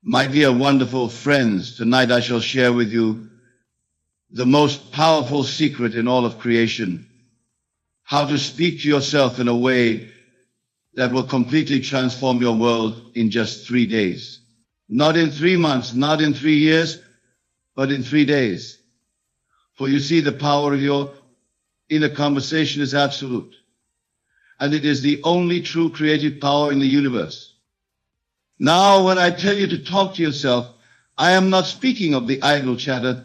My dear wonderful friends, tonight I shall share with you the most powerful secret in all of creation, how to speak to yourself in a way that will completely transform your world in just 3 days. Not in 3 months, not in 3 years, but in 3 days. For you see, the power of your inner conversation is absolute, and it is the only true creative power in the universe. Now, when I tell you to talk to yourself, I am not speaking of the idle chatter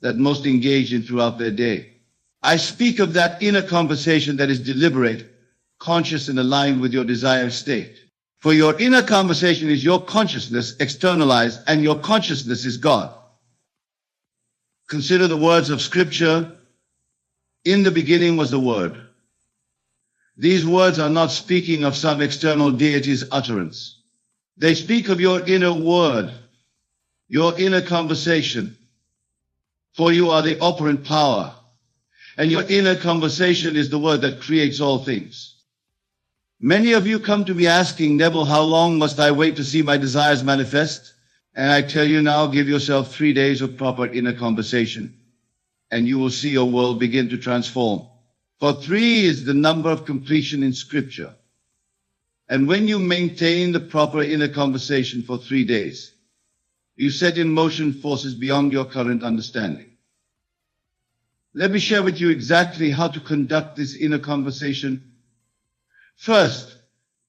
that most engage in throughout their day. I speak of that inner conversation that is deliberate, conscious, and aligned with your desired state. For your inner conversation is your consciousness externalized, and your consciousness is God. Consider the words of Scripture. In the beginning was the Word. These words are not speaking of some external deity's utterance. They speak of your inner word, your inner conversation. For you are the operant power, and your inner conversation is the word that creates all things. Many of you come to me asking, Neville, how long must I wait to see my desires manifest? And I tell you now, give yourself 3 days of proper inner conversation, and you will see your world begin to transform. For 3 is the number of completion in Scripture. And when you maintain the proper inner conversation for 3 days, you set in motion forces beyond your current understanding. Let me share with you exactly how to conduct this inner conversation. First,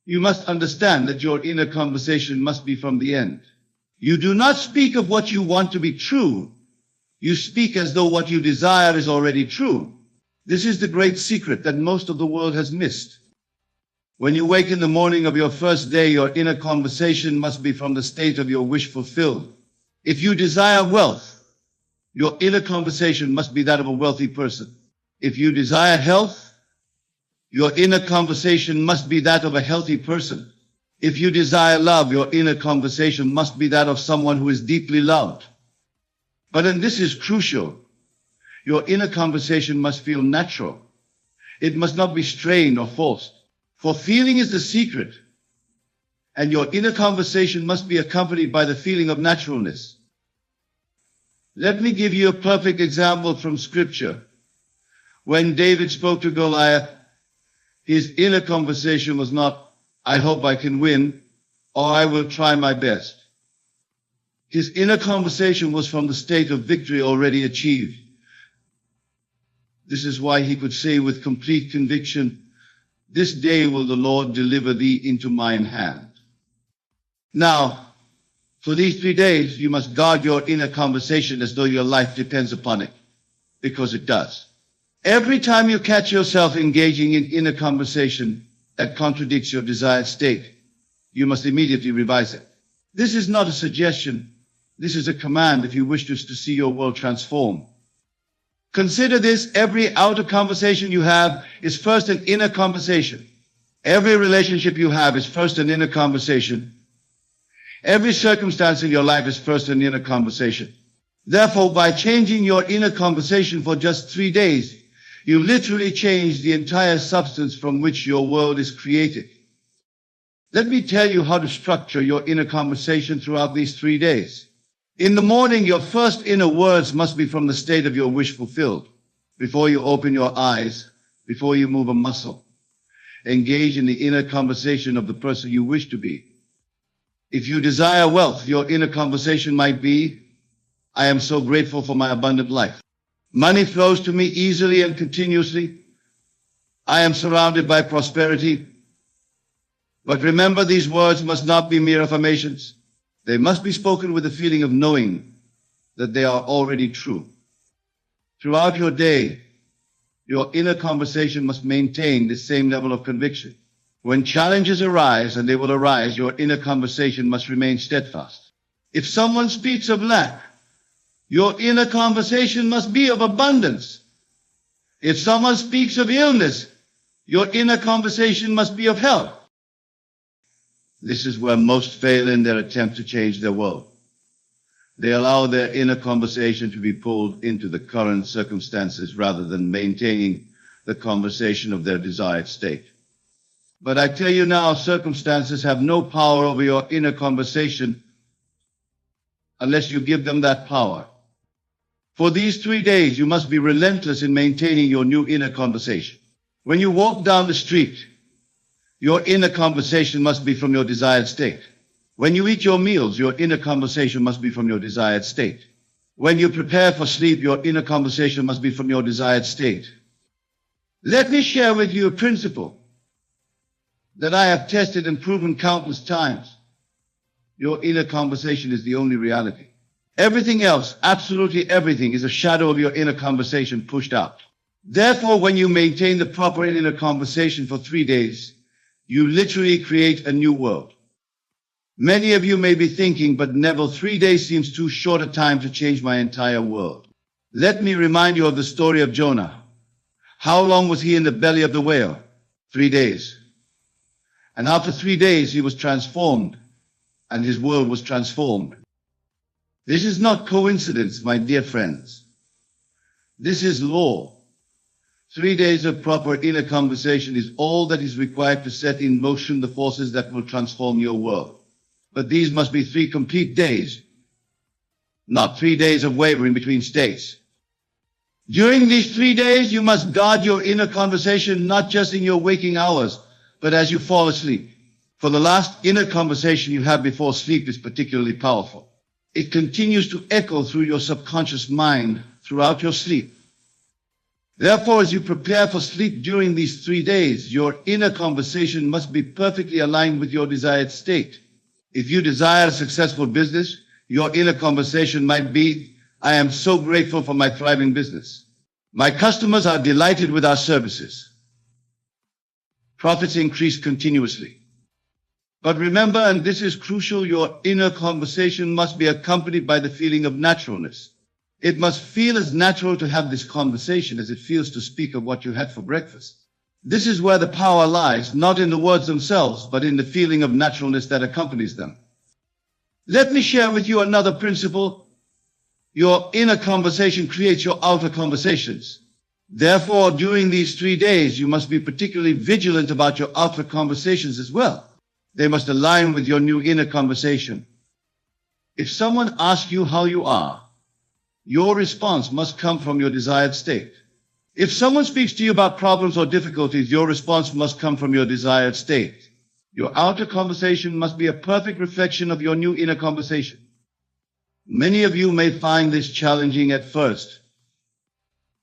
you must understand that your inner conversation must be from the end. You do not speak of what you want to be true. You speak as though what you desire is already true. This is the great secret that most of the world has missed. When you wake in the morning of your first day, your inner conversation must be from the state of your wish fulfilled. If you desire wealth, your inner conversation must be that of a wealthy person. If you desire health, your inner conversation must be that of a healthy person. If you desire love, your inner conversation must be that of someone who is deeply loved. But, and this is crucial, your inner conversation must feel natural. It must not be strained or forced. For feeling is the secret, and your inner conversation must be accompanied by the feeling of naturalness. Let me give you a perfect example from Scripture. When David spoke to Goliath, his inner conversation was not, I hope I can win, or I will try my best. His inner conversation was from the state of victory already achieved. This is why he could say with complete conviction, this day will the Lord deliver thee into mine hand. Now, for these 3 days, you must guard your inner conversation as though your life depends upon it, because it does. Every time you catch yourself engaging in inner conversation that contradicts your desired state, you must immediately revise it. This is not a suggestion. This is a command if you wish to see your world transform. Consider this, every outer conversation you have is first an inner conversation. Every relationship you have is first an inner conversation. Every circumstance in your life is first an inner conversation. Therefore, by changing your inner conversation for just 3 days, you literally change the entire substance from which your world is created. Let me tell you how to structure your inner conversation throughout these 3 days. In the morning, your first inner words must be from the state of your wish fulfilled. Before you open your eyes, before you move a muscle, engage in the inner conversation of the person you wish to be. If you desire wealth, your inner conversation might be, I am so grateful for my abundant life. Money flows to me easily and continuously. I am surrounded by prosperity. But remember, these words must not be mere affirmations. They must be spoken with a feeling of knowing that they are already true. Throughout your day, your inner conversation must maintain the same level of conviction. When challenges arise, and they will arise, your inner conversation must remain steadfast. If someone speaks of lack, your inner conversation must be of abundance. If someone speaks of illness, your inner conversation must be of health. This is where most fail in their attempt to change their world. They allow their inner conversation to be pulled into the current circumstances rather than maintaining the conversation of their desired state. But I tell you now, circumstances have no power over your inner conversation unless you give them that power. For these 3 days, you must be relentless in maintaining your new inner conversation. When you walk down the street, your inner conversation must be from your desired state. When you eat your meals, your inner conversation must be from your desired state. When you prepare for sleep, your inner conversation must be from your desired state. Let me share with you a principle that I have tested and proven countless times. Your inner conversation is the only reality. Everything else, absolutely everything, is a shadow of your inner conversation pushed out. Therefore, when you maintain the proper inner conversation for 3 days, you literally create a new world. Many of you may be thinking, but Neville, 3 days seems too short a time to change my entire world. Let me remind you of the story of Jonah. How long was he in the belly of the whale? 3 days. And after 3 days, he was transformed, and his world was transformed. This is not coincidence, my dear friends. This is law. 3 days of proper inner conversation is all that is required to set in motion the forces that will transform your world. But these must be 3 complete days, not 3 days of wavering between states. During these 3 days, you must guard your inner conversation, not just in your waking hours, but as you fall asleep. For the last inner conversation you have before sleep is particularly powerful. It continues to echo through your subconscious mind throughout your sleep. Therefore, as you prepare for sleep during these 3 days, your inner conversation must be perfectly aligned with your desired state. If you desire a successful business, your inner conversation might be, I am so grateful for my thriving business. My customers are delighted with our services. Profits increase continuously. But remember, and this is crucial, your inner conversation must be accompanied by the feeling of naturalness. It must feel as natural to have this conversation as it feels to speak of what you had for breakfast. This is where the power lies, not in the words themselves, but in the feeling of naturalness that accompanies them. Let me share with you another principle. Your inner conversation creates your outer conversations. Therefore, during these 3 days, you must be particularly vigilant about your outer conversations as well. They must align with your new inner conversation. If someone asks you how you are, your response must come from your desired state. If someone speaks to you about problems or difficulties, your response must come from your desired state. Your outer conversation must be a perfect reflection of your new inner conversation. Many of you may find this challenging at first.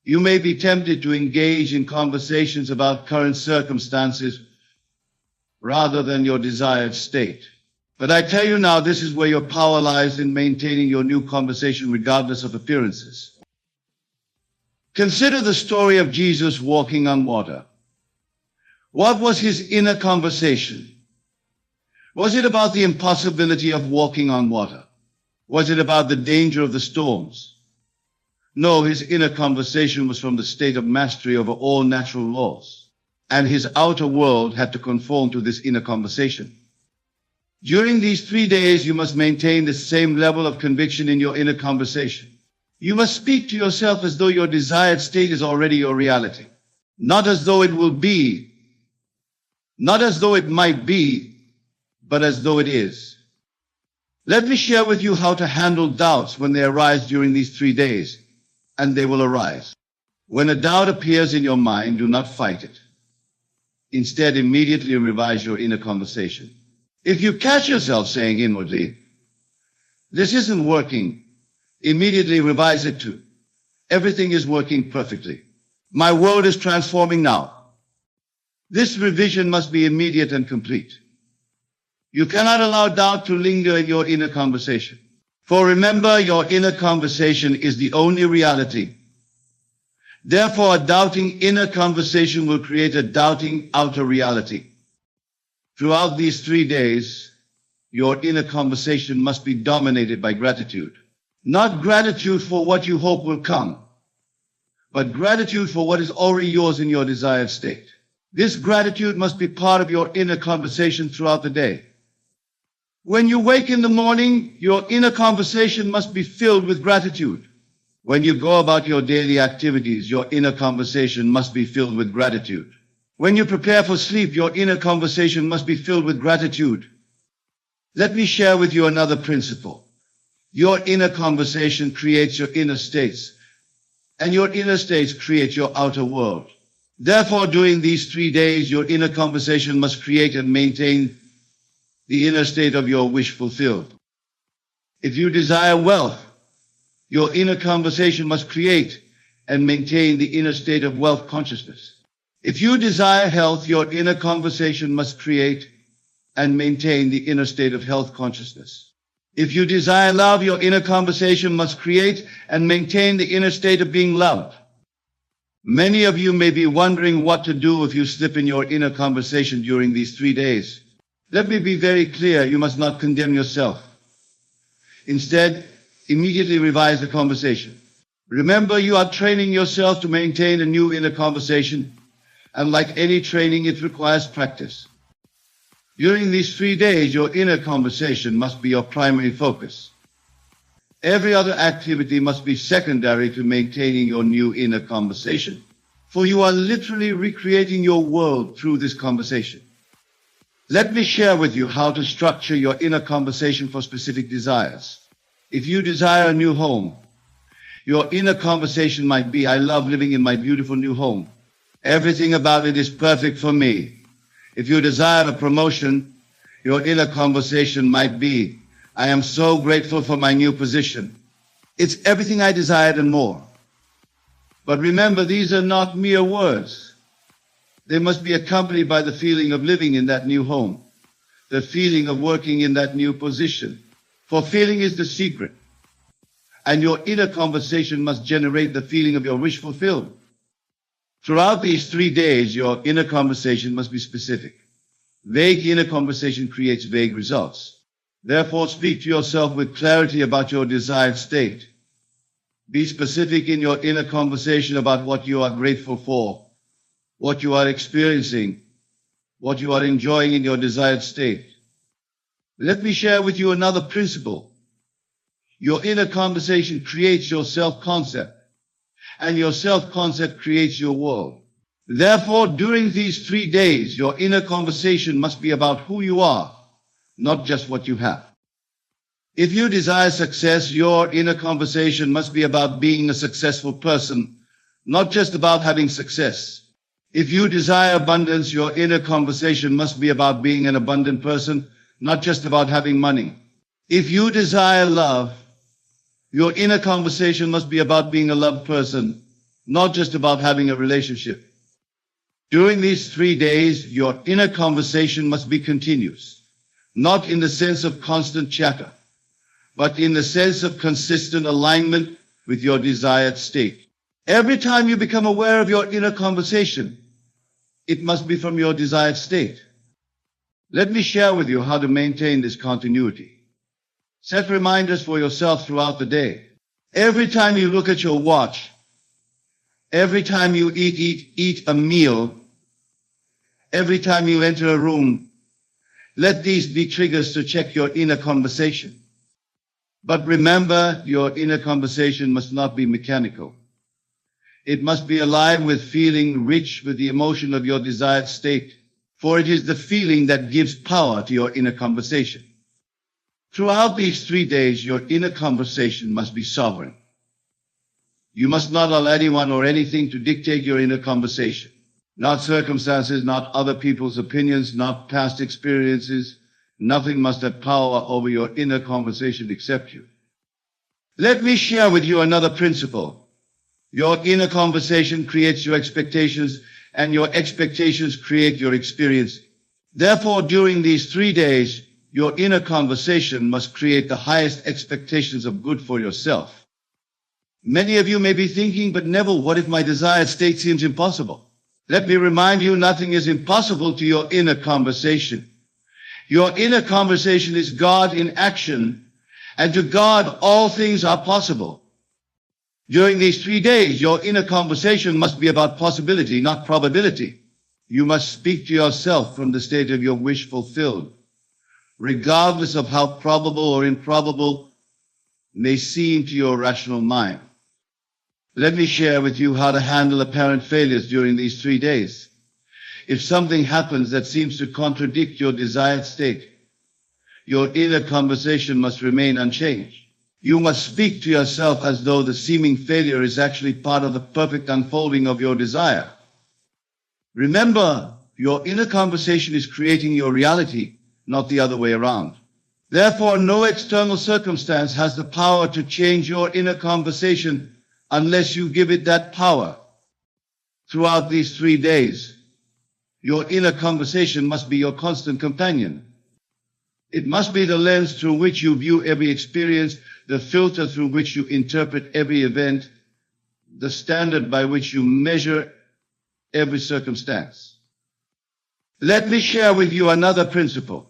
You may be tempted to engage in conversations about current circumstances rather than your desired state. But I tell you now, this is where your power lies in maintaining your new conversation regardless of appearances. Consider the story of Jesus walking on water. What was his inner conversation? Was it about the impossibility of walking on water? Was it about the danger of the storms? No, his inner conversation was from the state of mastery over all natural laws, and his outer world had to conform to this inner conversation. During these 3 days, you must maintain the same level of conviction in your inner conversation. You must speak to yourself as though your desired state is already your reality, not as though it will be, not as though it might be, but as though it is. Let me share with you how to handle doubts when they arise during these 3 days, and they will arise. When a doubt appears in your mind, do not fight it. Instead, immediately revise your inner conversation. If you catch yourself saying inwardly, this isn't working, immediately revise it to, everything is working perfectly. My world is transforming now. This revision must be immediate and complete. You cannot allow doubt to linger in your inner conversation. For remember, your inner conversation is the only reality. Therefore, a doubting inner conversation will create a doubting outer reality. Throughout these 3 days, your inner conversation must be dominated by gratitude. Not gratitude for what you hope will come, but gratitude for what is already yours in your desired state. This gratitude must be part of your inner conversation throughout the day. When you wake in the morning, your inner conversation must be filled with gratitude. When you go about your daily activities, your inner conversation must be filled with gratitude. When you prepare for sleep, your inner conversation must be filled with gratitude. Let me share with you another principle. Your inner conversation creates your inner states, and your inner states create your outer world. Therefore, during these 3 days, your inner conversation must create and maintain the inner state of your wish fulfilled. If you desire wealth, your inner conversation must create and maintain the inner state of wealth consciousness. If you desire health, your inner conversation must create and maintain the inner state of health consciousness. If you desire love, your inner conversation must create and maintain the inner state of being loved. Many of you may be wondering what to do if you slip in your inner conversation during these 3 days. Let me be very clear, you must not condemn yourself. Instead, immediately revise the conversation. Remember, you are training yourself to maintain a new inner conversation, and like any training, it requires practice. During these 3 days, your inner conversation must be your primary focus. Every other activity must be secondary to maintaining your new inner conversation, for you are literally recreating your world through this conversation. Let me share with you how to structure your inner conversation for specific desires. If you desire a new home, your inner conversation might be, I love living in my beautiful new home. Everything about it is perfect for me. If you desire a promotion, your inner conversation might be, I am so grateful for my new position. It's everything I desired and more. But remember, these are not mere words. They must be accompanied by the feeling of living in that new home, the feeling of working in that new position. For feeling is the secret. And your inner conversation must generate the feeling of your wish fulfilled. Throughout these 3 days, your inner conversation must be specific. Vague inner conversation creates vague results. Therefore, speak to yourself with clarity about your desired state. Be specific in your inner conversation about what you are grateful for, what you are experiencing, what you are enjoying in your desired state. Let me share with you another principle. Your inner conversation creates your self-concept, and your self-concept creates your world. Therefore, during these 3 days, your inner conversation must be about who you are, not just what you have. If you desire success, your inner conversation must be about being a successful person, not just about having success. If you desire abundance, your inner conversation must be about being an abundant person, not just about having money. If you desire love, your inner conversation must be about being a loved person, not just about having a relationship. During these 3 days, your inner conversation must be continuous, not in the sense of constant chatter, but in the sense of consistent alignment with your desired state. Every time you become aware of your inner conversation, it must be from your desired state. Let me share with you how to maintain this continuity. Set reminders for yourself throughout the day. Every time you look at your watch, every time you eat a meal, every time you enter a room, let these be triggers to check your inner conversation. But remember, your inner conversation must not be mechanical. It must be alive with feeling, rich with the emotion of your desired state, for it is the feeling that gives power to your inner conversation. Throughout these 3 days, your inner conversation must be sovereign. You must not allow anyone or anything to dictate your inner conversation. Not circumstances, not other people's opinions, not past experiences. Nothing must have power over your inner conversation except you. Let me share with you another principle. Your inner conversation creates your expectations, and your expectations create your experience. Therefore, during these 3 days, your inner conversation must create the highest expectations of good for yourself. Many of you may be thinking, but Neville, what if my desired state seems impossible? Let me remind you, nothing is impossible to your inner conversation. Your inner conversation is God in action, and to God all things are possible. During these 3 days, your inner conversation must be about possibility, not probability. You must speak to yourself from the state of your wish fulfilled, regardless of how probable or improbable may seem to your rational mind. Let me share with you how to handle apparent failures during these 3 days. If something happens that seems to contradict your desired state, your inner conversation must remain unchanged. You must speak to yourself as though the seeming failure is actually part of the perfect unfolding of your desire. Remember, your inner conversation is creating your reality, not the other way around. Therefore, no external circumstance has the power to change your inner conversation unless you give it that power. Throughout these 3 days, your inner conversation must be your constant companion. It must be the lens through which you view every experience, the filter through which you interpret every event, the standard by which you measure every circumstance. Let me share with you another principle.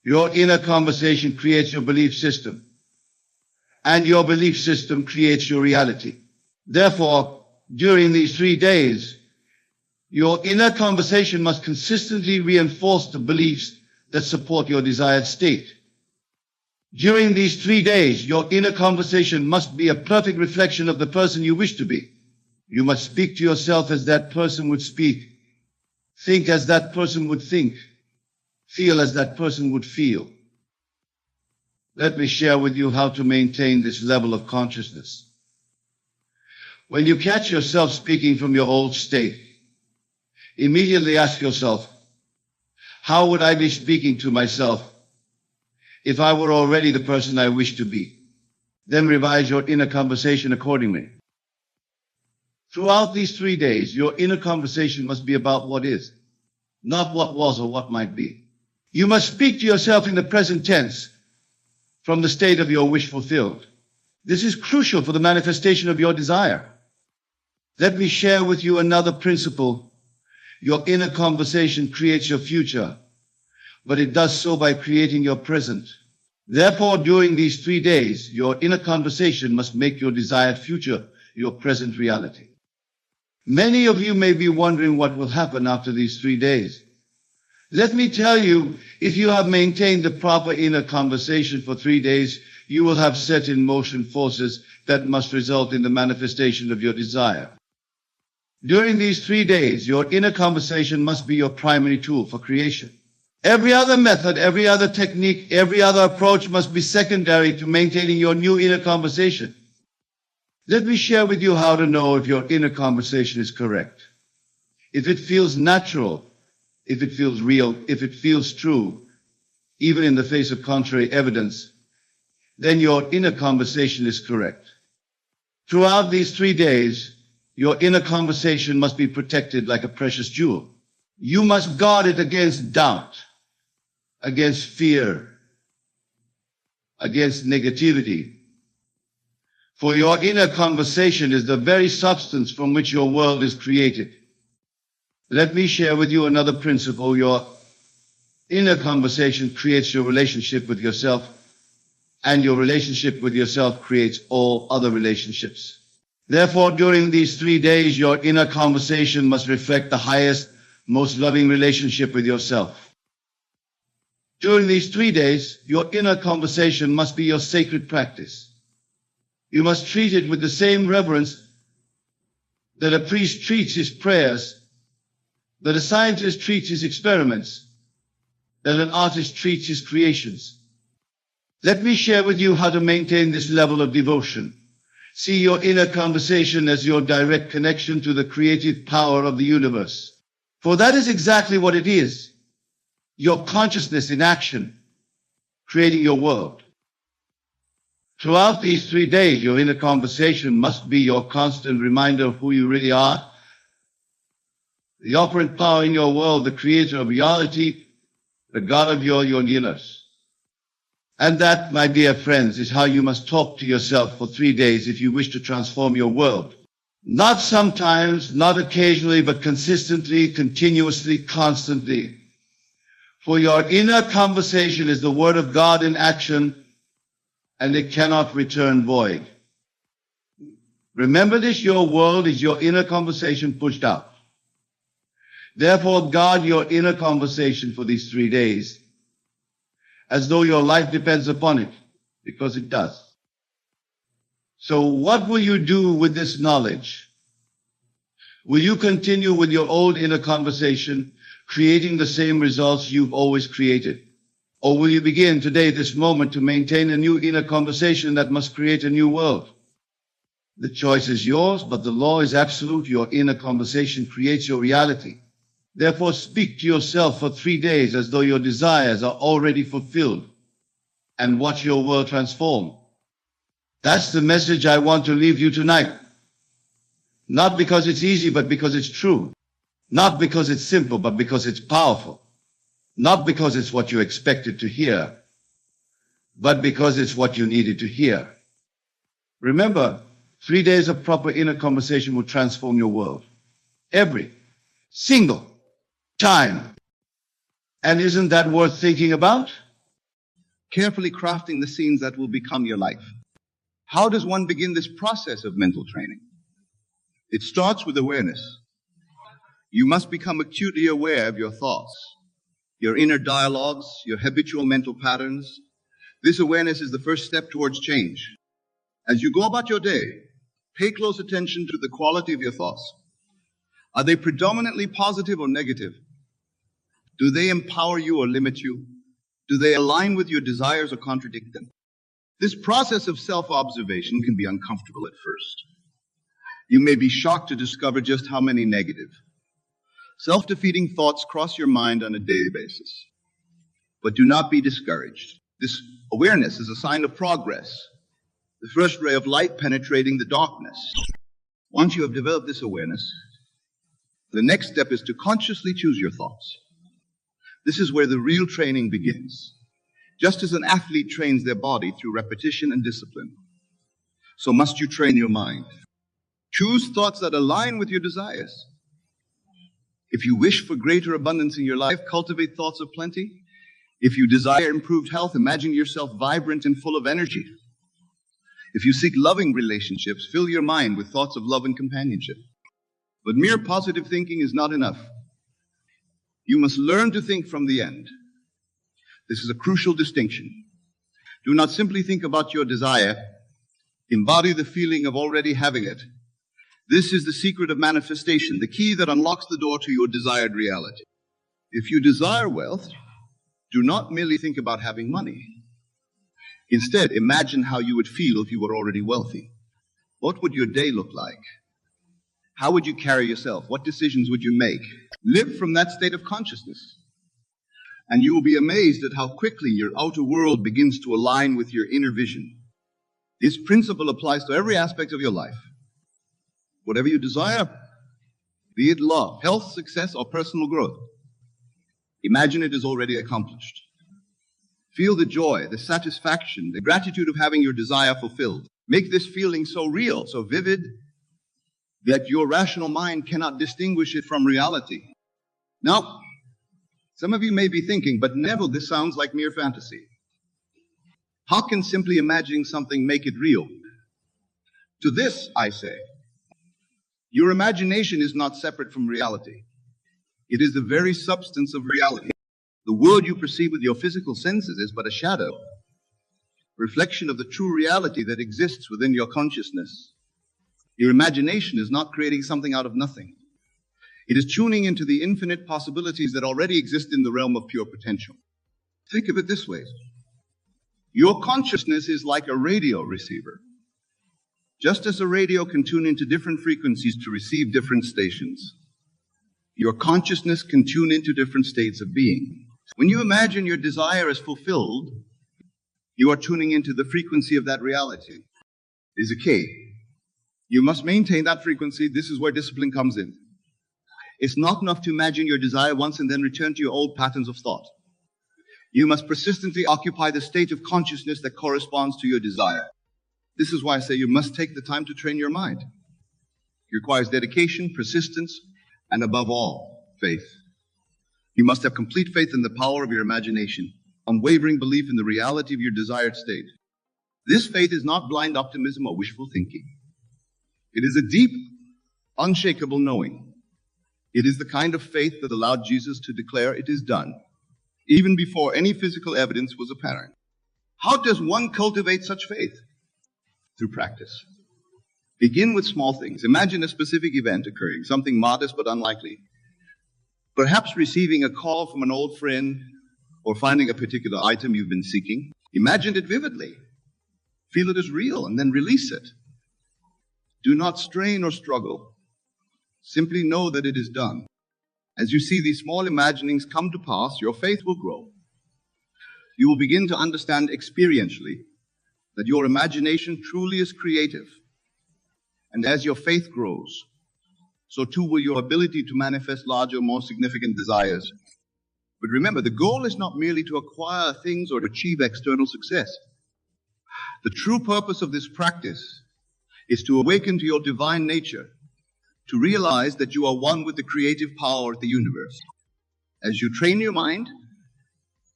Your inner conversation creates your belief system, and your belief system creates your reality. Therefore, during these 3 days, your inner conversation must consistently reinforce the beliefs that support your desired state. During these 3 days, your inner conversation must be a perfect reflection of the person you wish to be. You must speak to yourself as that person would speak, think as that person would think, feel as that person would feel. Let me share with you how to maintain this level of consciousness. When you catch yourself speaking from your old state, immediately ask yourself, how would I be speaking to myself if I were already the person I wish to be? Then revise your inner conversation accordingly. Throughout these 3 days, your inner conversation must be about what is, not what was or what might be. You must speak to yourself in the present tense from the state of your wish fulfilled. This is crucial for the manifestation of your desire. Let me share with you another principle. Your inner conversation creates your future, but it does so by creating your present. Therefore, during these 3 days, your inner conversation must make your desired future your present reality. Many of you may be wondering what will happen after these 3 days. Let me tell you, if you have maintained the proper inner conversation for 3 days, you will have set in motion forces that must result in the manifestation of your desire. During these 3 days, your inner conversation must be your primary tool for creation. Every other method, every other technique, every other approach must be secondary to maintaining your new inner conversation. Let me share with you how to know if your inner conversation is correct. If it feels natural, if it feels real, if it feels true, even in the face of contrary evidence, then your inner conversation is correct. Throughout these 3 days, your inner conversation must be protected like a precious jewel. You must guard it against doubt, against fear, against negativity. For your inner conversation is the very substance from which your world is created. Let me share with you another principle. Your inner conversation creates your relationship with yourself, and your relationship with yourself creates all other relationships. Therefore, during these 3 days, your inner conversation must reflect the highest, most loving relationship with yourself. During these 3 days, your inner conversation must be your sacred practice. You must treat it with the same reverence that a priest treats his prayers, that a scientist treats his experiments, that an artist treats his creations. Let me share with you how to maintain this level of devotion. See your inner conversation as your direct connection to the creative power of the universe. For that is exactly what it is. Your consciousness in action, creating your world. Throughout these 3 days, your inner conversation must be your constant reminder of who you really are, the operant power in your world, the creator of reality, the God of your universe. And that, my dear friends, is how you must talk to yourself for 3 days if you wish to transform your world. Not sometimes, not occasionally, but consistently, continuously, constantly. For your inner conversation is the word of God in action, and it cannot return void. Remember this, your world is your inner conversation pushed out. Therefore, guard your inner conversation for these 3 days, as though your life depends upon it, because it does. So what will you do with this knowledge? Will you continue with your old inner conversation, creating the same results you've always created? Or will you begin today, this moment, to maintain a new inner conversation that must create a new world? The choice is yours, but the law is absolute. Your inner conversation creates your reality. Therefore, speak to yourself for 3 days as though your desires are already fulfilled, and watch your world transform. That's the message I want to leave you tonight. Not because it's easy, but because it's true. Not because it's simple, but because it's powerful. Not because it's what you expected to hear, but because it's what you needed to hear. Remember, 3 days of proper inner conversation will transform your world. Every single time. And isn't that worth thinking about? Carefully crafting the scenes that will become your life. How does one begin this process of mental training? It starts with awareness. You must become acutely aware of your thoughts, your inner dialogues, your habitual mental patterns. This awareness is the first step towards change. As you go about your day, pay close attention to the quality of your thoughts. Are they predominantly positive or negative? Do they empower you or limit you? Do they align with your desires or contradict them? This process of self-observation can be uncomfortable at first. You may be shocked to discover just how many negative, self-defeating thoughts cross your mind on a daily basis. But do not be discouraged. This awareness is a sign of progress, the first ray of light penetrating the darkness. Once you have developed this awareness, the next step is to consciously choose your thoughts. This is where the real training begins. Just as an athlete trains their body through repetition and discipline, so must you train your mind. Choose thoughts that align with your desires. If you wish for greater abundance in your life, cultivate thoughts of plenty. If you desire improved health, imagine yourself vibrant and full of energy. If you seek loving relationships, fill your mind with thoughts of love and companionship. But mere positive thinking is not enough. You must learn to think from the end. This is a crucial distinction. Do not simply think about your desire. Embody the feeling of already having it. This is the secret of manifestation, the key that unlocks the door to your desired reality. If you desire wealth, do not merely think about having money. Instead, imagine how you would feel if you were already wealthy. What would your day look like? How would you carry yourself? What decisions would you make? Live from that state of consciousness. And you will be amazed at how quickly your outer world begins to align with your inner vision. This principle applies to every aspect of your life. Whatever you desire, be it love, health, success, or personal growth, imagine it is already accomplished. Feel the joy, the satisfaction, the gratitude of having your desire fulfilled. Make this feeling so real, so vivid, that your rational mind cannot distinguish it from reality. Now, some of you may be thinking, but Neville, this sounds like mere fantasy. How can simply imagining something make it real? To this, I say, your imagination is not separate from reality. It is the very substance of reality. The world you perceive with your physical senses is but a shadow, reflection of the true reality that exists within your consciousness. Your imagination is not creating something out of nothing. It is tuning into the infinite possibilities that already exist in the realm of pure potential. Think of it this way. Your consciousness is like a radio receiver. Just as a radio can tune into different frequencies to receive different stations, your consciousness can tune into different states of being. When you imagine your desire is fulfilled, you are tuning into the frequency of that reality. It is a key. You must maintain that frequency. This is where discipline comes in. It's not enough to imagine your desire once and then return to your old patterns of thought. You must persistently occupy the state of consciousness that corresponds to your desire. This is why I say you must take the time to train your mind. It requires dedication, persistence, and above all, faith. You must have complete faith in the power of your imagination, unwavering belief in the reality of your desired state. This faith is not blind optimism or wishful thinking. It is a deep, unshakable knowing. It is the kind of faith that allowed Jesus to declare it is done, even before any physical evidence was apparent. How does one cultivate such faith? Through practice. Begin with small things. Imagine a specific event occurring, something modest but unlikely. Perhaps receiving a call from an old friend, or finding a particular item you've been seeking, imagine it vividly. Feel it as real and then release it. Do not strain or struggle. Simply know that it is done. As you see these small imaginings come to pass, your faith will grow. You will begin to understand experientially that your imagination truly is creative. And as your faith grows, so too will your ability to manifest larger, more significant desires. But remember, the goal is not merely to acquire things or to achieve external success. The true purpose of this practice is to awaken to your divine nature, to realize that you are one with the creative power of the universe. As you train your mind,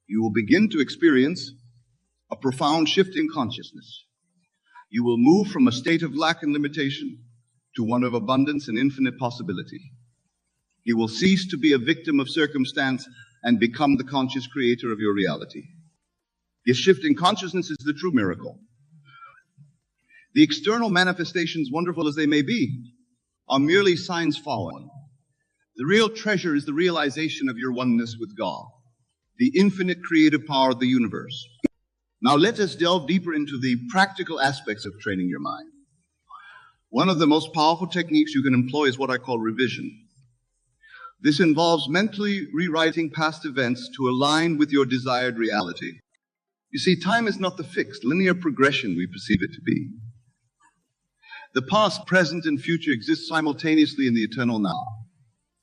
you will begin to experience a profound shift in consciousness. You will move from a state of lack and limitation to one of abundance and infinite possibility. You will cease to be a victim of circumstance and become the conscious creator of your reality. This shift in consciousness is the true miracle. The external manifestations, wonderful as they may be, are merely signs following. The real treasure is the realization of your oneness with God, the infinite creative power of the universe. Now let us delve deeper into the practical aspects of training your mind. One of the most powerful techniques you can employ is what I call revision. This involves mentally rewriting past events to align with your desired reality. You see, time is not the fixed, linear progression we perceive it to be. The past, present, and future exist simultaneously in the eternal now.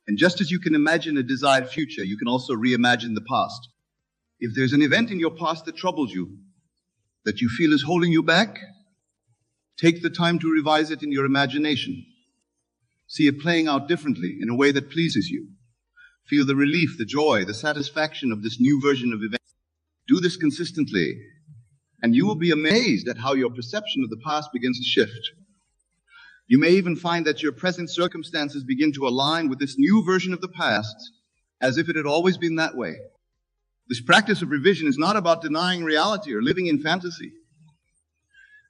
And just as you can imagine a desired future, you can also reimagine the past. If there's an event in your past that troubles you, that you feel is holding you back, take the time to revise it in your imagination. See it playing out differently in a way that pleases you. Feel the relief, the joy, the satisfaction of this new version of events. Do this consistently, and you will be amazed at how your perception of the past begins to shift. You may even find that your present circumstances begin to align with this new version of the past, as if it had always been that way. This practice of revision is not about denying reality or living in fantasy.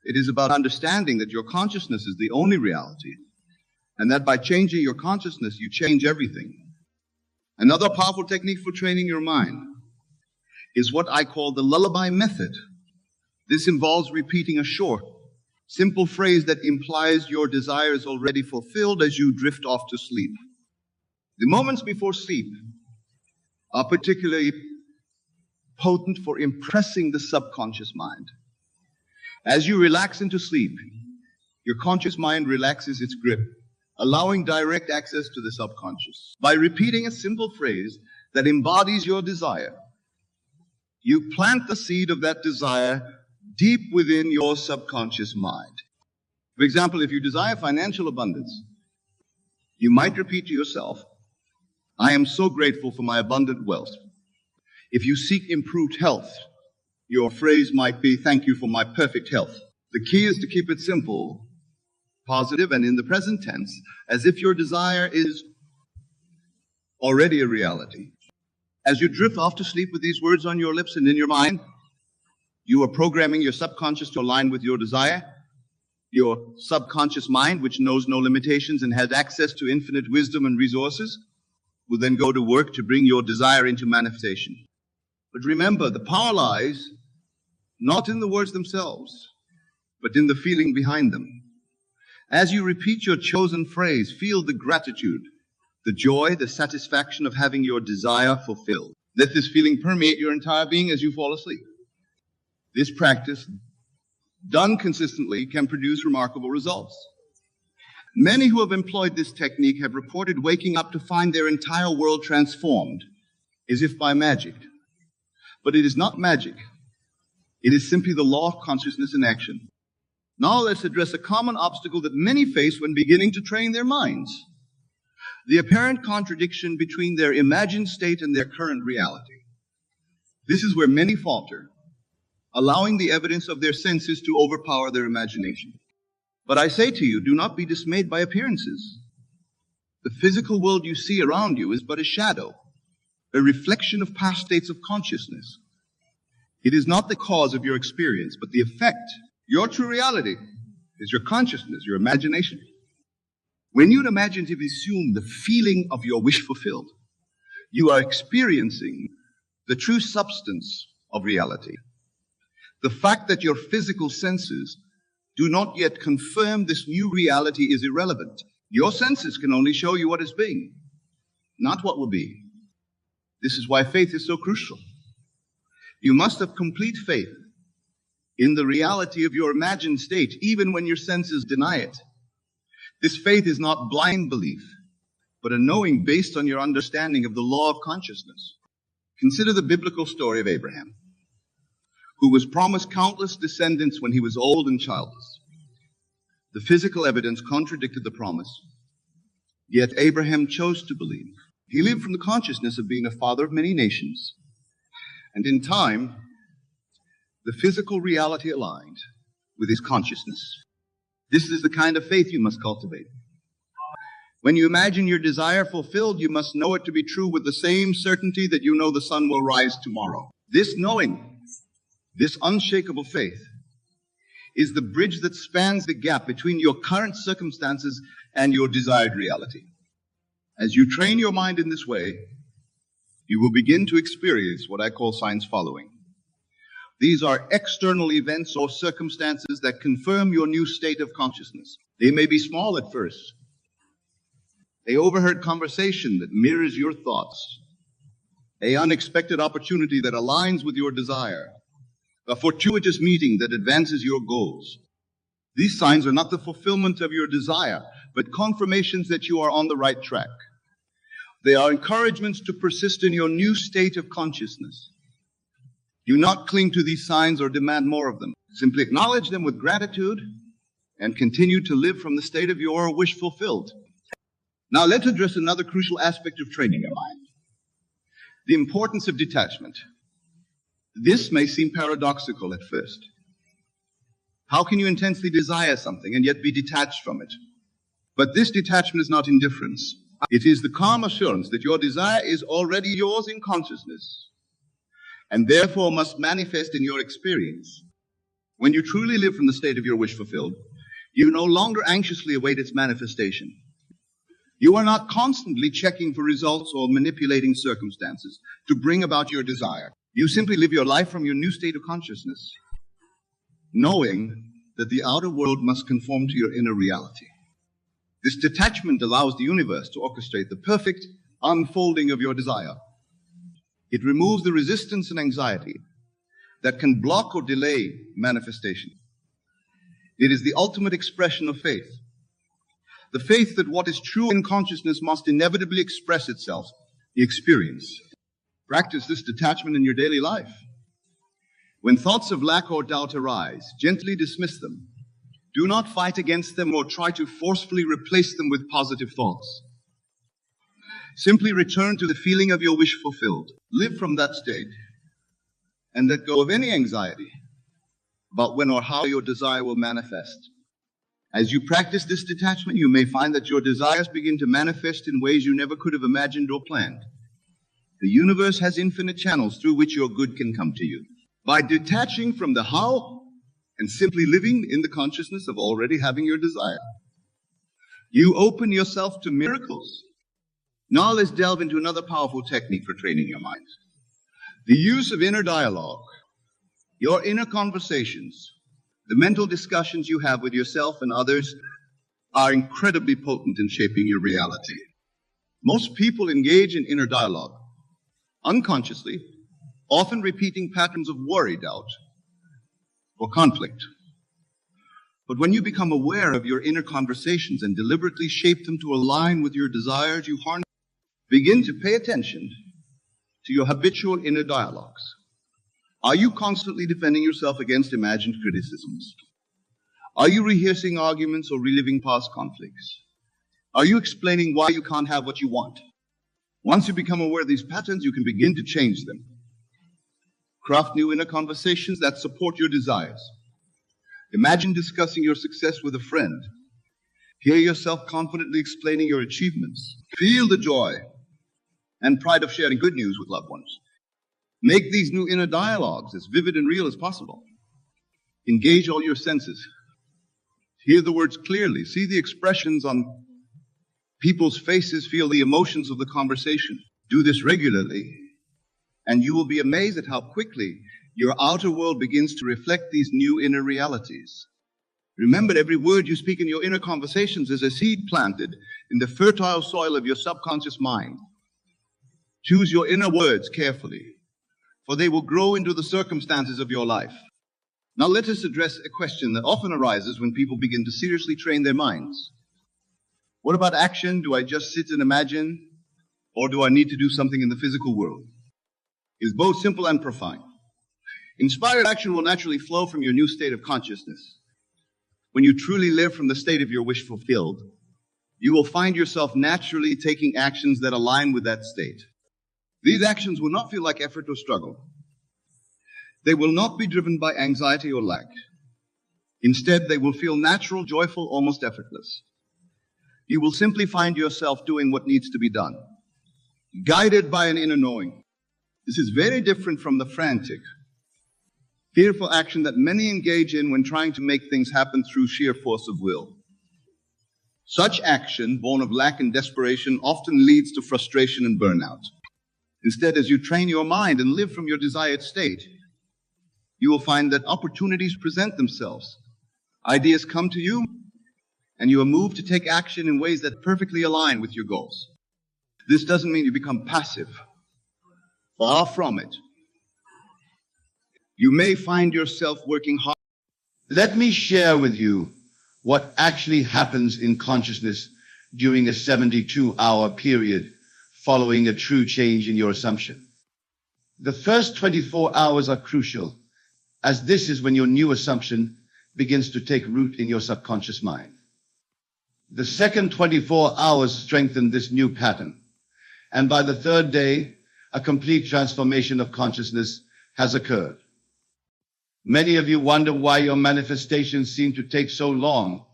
It is about understanding that your consciousness is the only reality, and that by changing your consciousness, you change everything. Another powerful technique for training your mind is what I call the lullaby method. This involves repeating a short, simple phrase that implies your desire is already fulfilled as you drift off to sleep. The moments before sleep are particularly potent for impressing the subconscious mind. As you relax into sleep, your conscious mind relaxes its grip, allowing direct access to the subconscious. By repeating a simple phrase that embodies your desire, you plant the seed of that desire deep within your subconscious mind. For example, if you desire financial abundance, you might repeat to yourself, I am so grateful for my abundant wealth. If you seek improved health, your phrase might be, thank you for my perfect health. The key is to keep it simple, positive, and in the present tense, as if your desire is already a reality. As you drift off to sleep with these words on your lips and in your mind, you are programming your subconscious to align with your desire. Your subconscious mind, which knows no limitations and has access to infinite wisdom and resources, will then go to work to bring your desire into manifestation. But remember, the power lies not in the words themselves, but in the feeling behind them. As you repeat your chosen phrase, feel the gratitude, the joy, the satisfaction of having your desire fulfilled. Let this feeling permeate your entire being as you fall asleep. This practice, done consistently, can produce remarkable results. Many who have employed this technique have reported waking up to find their entire world transformed, as if by magic. But it is not magic. It is simply the law of consciousness in action. Now let's address a common obstacle that many face when beginning to train their minds: the apparent contradiction between their imagined state and their current reality. This is where many falter, allowing the evidence of their senses to overpower their imagination. But I say to you, do not be dismayed by appearances. The physical world you see around you is but a shadow, a reflection of past states of consciousness. It is not the cause of your experience, but the effect. Your true reality is your consciousness, your imagination. When you imaginatively assume the feeling of your wish fulfilled, you are experiencing the true substance of reality. The fact that your physical senses do not yet confirm this new reality is irrelevant. Your senses can only show you what is being, not what will be. This is why faith is so crucial. You must have complete faith in the reality of your imagined state, even when your senses deny it. This faith is not blind belief, but a knowing based on your understanding of the law of consciousness. Consider the biblical story of Abraham, who was promised countless descendants when he was old and childless. The physical evidence contradicted the promise, yet Abraham chose to believe. He lived from the consciousness of being a father of many nations, and in time, the physical reality aligned with his consciousness. This is the kind of faith you must cultivate. When you imagine your desire fulfilled, you must know it to be true with the same certainty that you know the sun will rise tomorrow. This knowing, this unshakable faith, is the bridge that spans the gap between your current circumstances and your desired reality. As you train your mind in this way, you will begin to experience what I call signs following. These are external events or circumstances that confirm your new state of consciousness. They may be small at first. A overheard conversation that mirrors your thoughts, an unexpected opportunity that aligns with your desire, a fortuitous meeting that advances your goals. These signs are not the fulfillment of your desire, but confirmations that you are on the right track. They are encouragements to persist in your new state of consciousness. Do not cling to these signs or demand more of them. Simply acknowledge them with gratitude and continue to live from the state of your wish fulfilled. Now let's address another crucial aspect of training your mind: the importance of detachment. This may seem paradoxical at first. How can you intensely desire something and yet be detached from it? But this detachment is not indifference. It is the calm assurance that your desire is already yours in consciousness, and therefore must manifest in your experience. When you truly live from the state of your wish fulfilled, you no longer anxiously await its manifestation. You are not constantly checking for results or manipulating circumstances to bring about your desire. You simply live your life from your new state of consciousness, knowing that the outer world must conform to your inner reality. This detachment allows the universe to orchestrate the perfect unfolding of your desire. It removes the resistance and anxiety that can block or delay manifestation. It is the ultimate expression of faith. The faith that what is true in consciousness must inevitably express itself, the experience. Practice this detachment in your daily life. When thoughts of lack or doubt arise, gently dismiss them. Do not fight against them or try to forcefully replace them with positive thoughts. Simply return to the feeling of your wish fulfilled. Live from that state and let go of any anxiety about when or how your desire will manifest. As you practice this detachment, you may find that your desires begin to manifest in ways you never could have imagined or planned. The universe has infinite channels through which your good can come to you. By detaching from the how and simply living in the consciousness of already having your desire, you open yourself to miracles. Now let's delve into another powerful technique for training your mind: the use of inner dialogue. Your inner conversations, the mental discussions you have with yourself and others, are incredibly potent in shaping your reality. Most people engage in inner dialogue unconsciously, often repeating patterns of worry, doubt, or conflict. But when you become aware of your inner conversations and deliberately shape them to align with your desires, you begin to pay attention to your habitual inner dialogues. Are you constantly defending yourself against imagined criticisms? Are you rehearsing arguments or reliving past conflicts? Are you explaining why you can't have what you want? Once you become aware of these patterns, you can begin to change them. Craft new inner conversations that support your desires. Imagine discussing your success with a friend. Hear yourself confidently explaining your achievements. Feel the joy and pride of sharing good news with loved ones. Make these new inner dialogues as vivid and real as possible. Engage all your senses. Hear the words clearly. See the expressions on people's faces. Feel the emotions of the conversation. Do this regularly, And you will be amazed at how quickly your outer world begins to reflect these new inner realities. Remember, every word you speak in your inner conversations is a seed planted in the fertile soil of your subconscious mind. Choose your inner words carefully, for they will grow into the circumstances of your life. Now let us address a question that often arises when people begin to seriously train their minds. What about action? Do I just sit and imagine, or do I need to do something in the physical world? It's both simple and profound. Inspired action will naturally flow from your new state of consciousness. When you truly live from the state of your wish fulfilled, you will find yourself naturally taking actions that align with that state. These actions will not feel like effort or struggle. They will not be driven by anxiety or lack. Instead, they will feel natural, joyful, almost effortless. You will simply find yourself doing what needs to be done, guided by an inner knowing. This is very different from the frantic, fearful action that many engage in when trying to make things happen through sheer force of will. Such action, born of lack and desperation, often leads to frustration and burnout. Instead, as you train your mind and live from your desired state, you will find that opportunities present themselves. Ideas come to you, and you are moved to take action in ways that perfectly align with your goals. This doesn't mean you become passive. Far from it. You may find yourself working hard. Let me share with you what actually happens in consciousness during a 72-hour period following a true change in your assumption. The first 24 hours are crucial, as this is when your new assumption begins to take root in your subconscious mind. The second 24 hours strengthen this new pattern, and by the third day, a complete transformation of consciousness has occurred. Many of you wonder why your manifestations seem to take so long,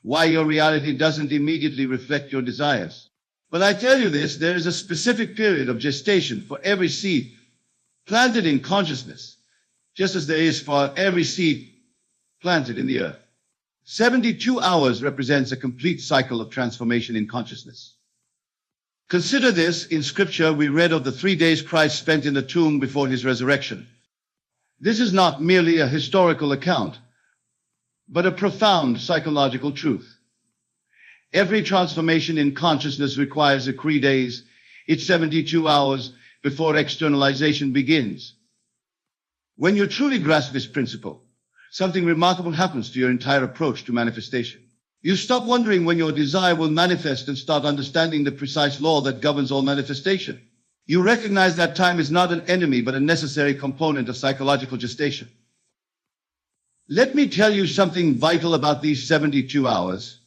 why your reality doesn't immediately reflect your desires. But I tell you this, there is a specific period of gestation for every seed planted in consciousness, just as there is for every seed planted in the earth. 72 hours represents a complete cycle of transformation in consciousness. Consider this. In Scripture, we read of the 3 days Christ spent in the tomb before his resurrection. This is not merely a historical account, but a profound psychological truth. Every transformation in consciousness requires a 3 days. It's 72 hours before externalization begins. When you truly grasp this principle, something remarkable happens to your entire approach to manifestation. You stop wondering when your desire will manifest and start understanding the precise law that governs all manifestation. You recognize that time is not an enemy, but a necessary component of psychological gestation. Let me tell you something vital about these 72 hours.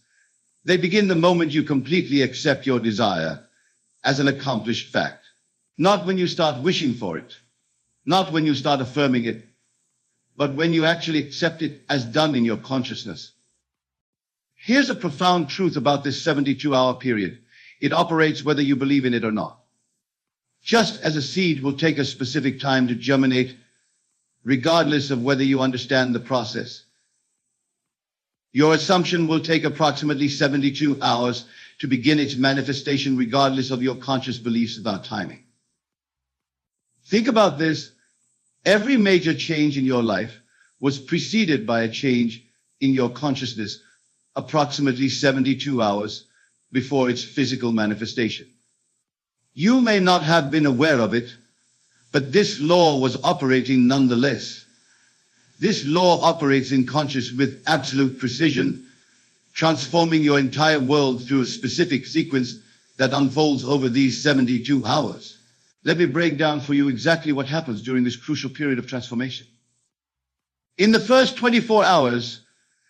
They begin the moment you completely accept your desire as an accomplished fact. Not when you start wishing for it, not when you start affirming it, but when you actually accept it as done in your consciousness. Here's a profound truth about this 72-hour period. It operates whether you believe in it or not. Just as a seed will take a specific time to germinate, regardless of whether you understand the process, your assumption will take approximately 72 hours to begin its manifestation, regardless of your conscious beliefs about timing. Think about this. Every major change in your life was preceded by a change in your consciousness approximately 72 hours before its physical manifestation. You may not have been aware of it, but this law was operating nonetheless. This law operates in consciousness with absolute precision, transforming your entire world through a specific sequence that unfolds over these 72 hours. Let me break down for you exactly what happens during this crucial period of transformation. In the first 24 hours,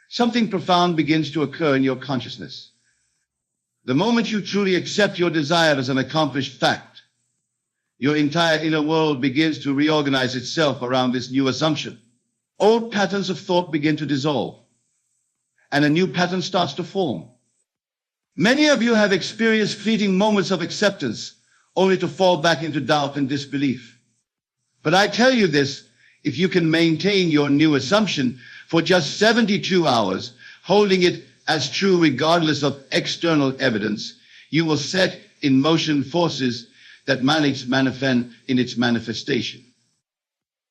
something profound begins to occur in your consciousness. The moment you truly accept your desire as an accomplished fact, your entire inner world begins to reorganize itself around this new assumption. Old patterns of thought begin to dissolve, and a new pattern starts to form. Many of you have experienced fleeting moments of acceptance, only to fall back into doubt and disbelief. But I tell you this, if you can maintain your new assumption for just 72 hours, holding it as true regardless of external evidence, you will set in motion forces that manifest in its manifestation.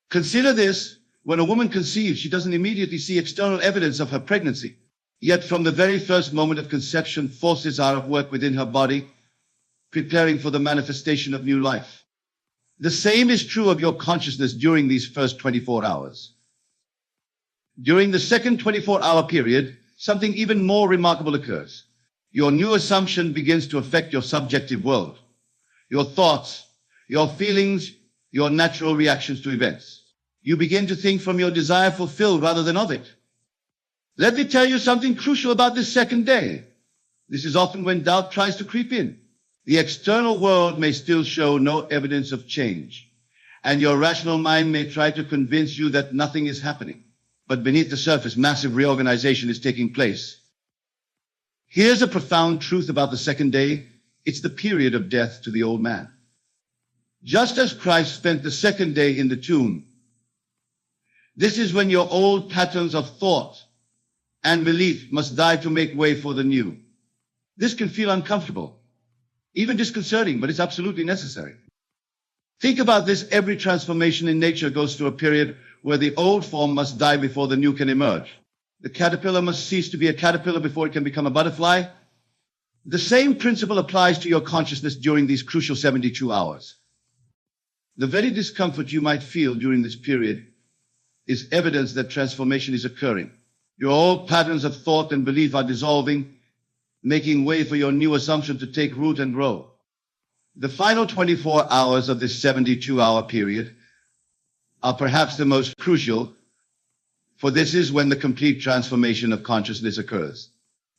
Consider this: when a woman conceives, she doesn't immediately see external evidence of her pregnancy. Yet from the very first moment of conception, forces are at work within her body, preparing for the manifestation of new life. The same is true of your consciousness during these first 24 hours. During the second 24-hour period, something even more remarkable occurs. Your new assumption begins to affect your subjective world, your thoughts, your feelings, your natural reactions to events. You begin to think from your desire fulfilled rather than of it. Let me tell you something crucial about this second day. This is often when doubt tries to creep in. The external world may still show no evidence of change, and your rational mind may try to convince you that nothing is happening. But beneath the surface, massive reorganization is taking place. Here's a profound truth about the second day. It's the period of death to the old man. Just as Christ spent the second day in the tomb, this is when your old patterns of thought and belief must die to make way for the new. This can feel uncomfortable, even disconcerting, but it's absolutely necessary. Think about this: every transformation in nature goes through a period where the old form must die before the new can emerge. The caterpillar must cease to be a caterpillar before it can become a butterfly. The same principle applies to your consciousness during these crucial 72 hours. The very discomfort you might feel during this period is evidence that transformation is occurring. Your old patterns of thought and belief are dissolving, making way for your new assumption to take root and grow. The final 24 hours of this 72-hour period are perhaps the most crucial, for this is when the complete transformation of consciousness occurs.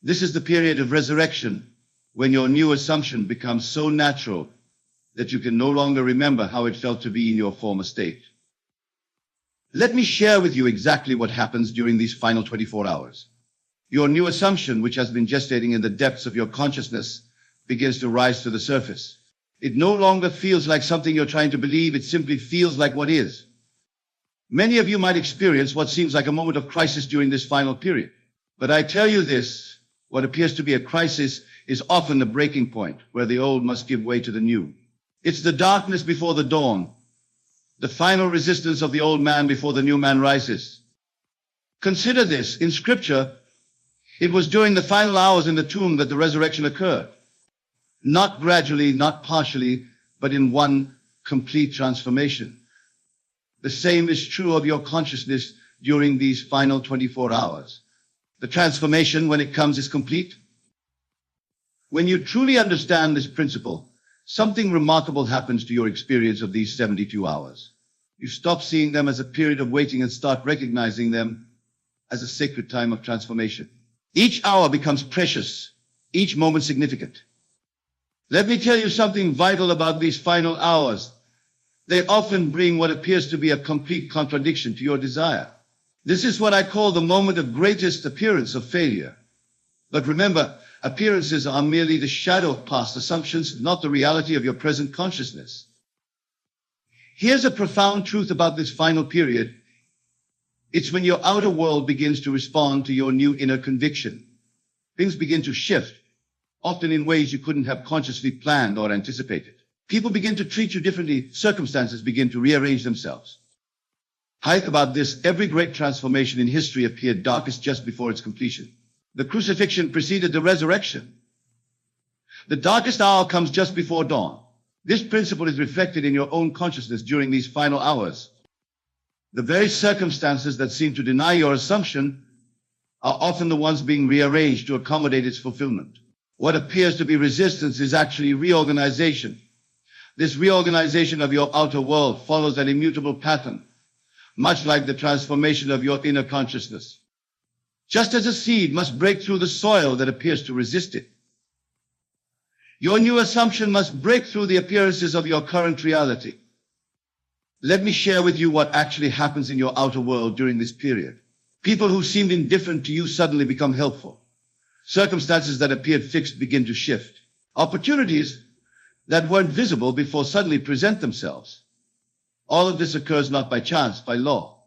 This is the period of resurrection, when your new assumption becomes so natural that you can no longer remember how it felt to be in your former state. Let me share with you exactly what happens during these final 24 hours. Your new assumption, which has been gestating in the depths of your consciousness, begins to rise to the surface. It no longer feels like something you're trying to believe, it simply feels like what is. Many of you might experience what seems like a moment of crisis during this final period. But I tell you this: what appears to be a crisis is often a breaking point where the old must give way to the new. It's the darkness before the dawn, the final resistance of the old man before the new man rises. Consider this: in Scripture, it was during the final hours in the tomb that the resurrection occurred. Not gradually, not partially, but in one complete transformation. The same is true of your consciousness during these final 24 hours. The transformation, when it comes, is complete. When you truly understand this principle, something remarkable happens to your experience of these 72 hours. You stop seeing them as a period of waiting and start recognizing them as a sacred time of transformation. Each hour becomes precious, each moment significant. Let me tell you something vital about these final hours. They often bring what appears to be a complete contradiction to your desire. This is what I call the moment of greatest appearance of failure. But remember, appearances are merely the shadow of past assumptions, not the reality of your present consciousness. Here's a profound truth about this final period. It's when your outer world begins to respond to your new inner conviction. Things begin to shift, often in ways you couldn't have consciously planned or anticipated. People begin to treat you differently. Circumstances begin to rearrange themselves. Think about this: every great transformation in history appeared darkest just before its completion. The crucifixion preceded the resurrection. The darkest hour comes just before dawn. This principle is reflected in your own consciousness during these final hours. The very circumstances that seem to deny your assumption are often the ones being rearranged to accommodate its fulfillment. What appears to be resistance is actually reorganization. This reorganization of your outer world follows an immutable pattern, much like the transformation of your inner consciousness. Just as a seed must break through the soil that appears to resist it, your new assumption must break through the appearances of your current reality. Let me share with you what actually happens in your outer world during this period. People who seemed indifferent to you suddenly become helpful. Circumstances that appeared fixed begin to shift. Opportunities that weren't visible before suddenly present themselves. All of this occurs not by chance, by law.